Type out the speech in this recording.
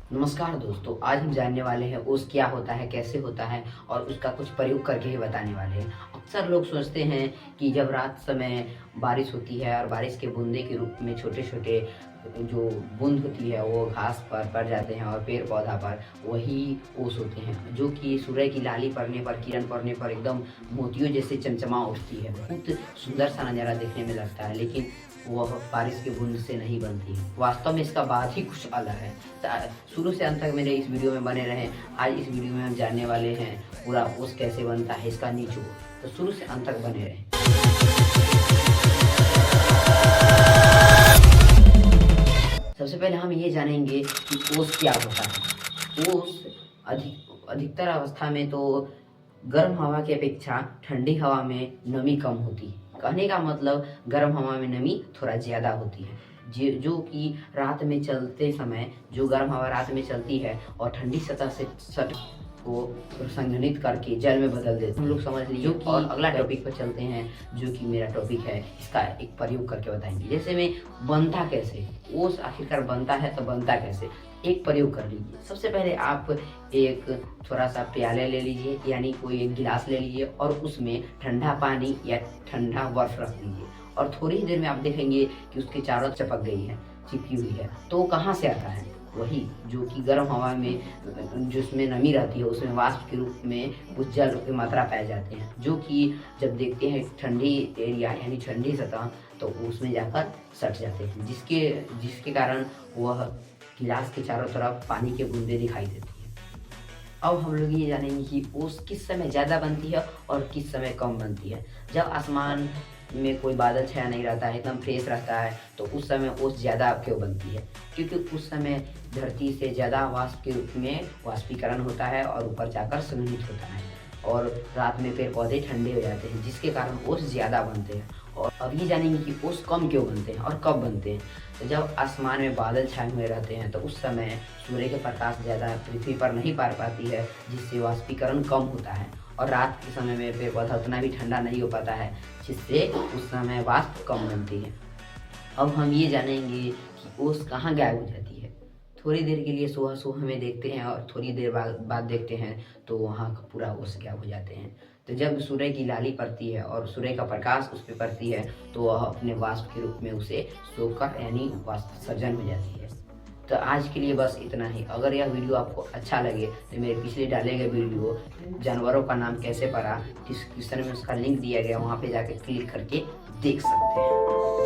नमस्कार दोस्तों, आज हम जानने वाले हैं ओस क्या होता है, कैसे होता है और उसका कुछ प्रयोग करके ही बताने वाले हैं। अक्सर लोग सोचते हैं कि जब रात समय बारिश होती है और बारिश के बूंदे के रूप में छोटे-छोटे जो बूंद होती है वो घास पर पड़ जाते हैं और पेड़-पौधा पर, वही ओस होते हैं जो कि सूर्य की लाली पड़ने पर, किरण पड़ने पर एकदम मोतियों जैसे चमचमा उठती है। बहुत सुंदर सा नज़ारा देखने में लगता है, लेकिन वह बारिश के बूंद से नहीं बनती है। वास्तव में इसका बात ही कुछ अलग है। शुरू से अंत तक मेरे इस वीडियो में बने रहें। आज इस वीडियो में हम जानने वाले हैं पूरा ओस कैसे बनता है, इसका निचोड़। तो शुरू से अंत तक बने रहें। सबसे पहले हम ये जानेंगे कि ओस क्या होता है। ओस अधिकतर अवस्था में तो गर्म हवा की अपेक्षा ठंडी हवा में नमी कम होती है। कहने का मतलब गर्म हवा में नमी थोड़ा ज़्यादा होती है, जो कि रात में चलते समय जो गर्म हवा रात में चलती है और ठंडी सतह से सट को संघनित करके जल में बदल देते हैं। हम लोग समझ लीजिए कि और अगला टॉपिक पर चलते हैं, जो कि मेरा टॉपिक है, इसका एक प्रयोग करके बताएंगे। जैसे में बनता कैसे, ओस आखिरकार बनता है तो बनता कैसे, एक प्रयोग कर लीजिए। सबसे पहले आप एक थोड़ा सा प्याले ले लीजिए, यानी कोई एक गिलास ले लीजिए और उसमें ठंडा पानी या ठंडा बर्फ रख लीजिए और थोड़ी ही देर में आप देखेंगे कि उसके चारों चिपक गई है, चिपकी हुई है। तो कहाँ से आता है? वही जो कि गर्म हवा में जिसमें नमी रहती है, उसमें वाष्प के रूप में कुछ जल की मात्रा पाए जाते हैं, जो कि जब देखते हैं ठंडी एरिया यानी ठंडी सतह, तो उसमें जाकर सट जाते हैं, जिसके कारण वह गिलास के चारों तरफ पानी के बूंदे दिखाई देती हैं। अब हम लोग ये जानेंगे कि ओस किस समय ज़्यादा बनती है और किस समय कम बनती है। जब आसमान में कोई बादल छाया नहीं रहता है, एकदम फ्रेश रहता है, तो उस समय ओस ज़्यादा क्यों बनती है? क्योंकि उस समय धरती से ज़्यादा वाष्प के रूप में वाष्पीकरण होता है और ऊपर जाकर संघनित होता है और रात में पेड़ पौधे ठंडे हो जाते हैं, जिसके कारण ओस ज़्यादा बनते हैं। और अब ये जानेंगे कि ओस कम क्यों बनते हैं और कब बनते हैं। तो जब आसमान में बादल छाए हुए रहते हैं, तो उस समय सूर्य के प्रकाश ज़्यादा पृथ्वी पर नहीं पड़ पाती है, जिससे वाष्पीकरण कम होता है और रात के समय में पेड़ पौधा उतना भी ठंडा नहीं हो पाता है, जिससे उस समय वाष्प कम बनती है। अब हम ये जानेंगे कि ओस कहाँ गायब हो जाती है। थोड़ी देर के लिए सुबह में देखते हैं और थोड़ी देर बाद देखते हैं तो वहाँ का पूरा ओस गायब हो जाते हैं। तो जब सूर्य की लाली पड़ती है और सूर्य का प्रकाश उस पर पड़ती है, तो वह अपने वाष्प के रूप में उसे सोखकर यानी वाष्प सृजन हो जाती है। तो आज के लिए बस इतना ही। अगर यह वीडियो आपको अच्छा लगे तो मेरे पिछले डाले गए वीडियो जानवरों का नाम कैसे पड़ा, डिस्क्रिप्शन में उसका लिंक दिया गया, वहाँ पे जाकर क्लिक करके देख सकते हैं।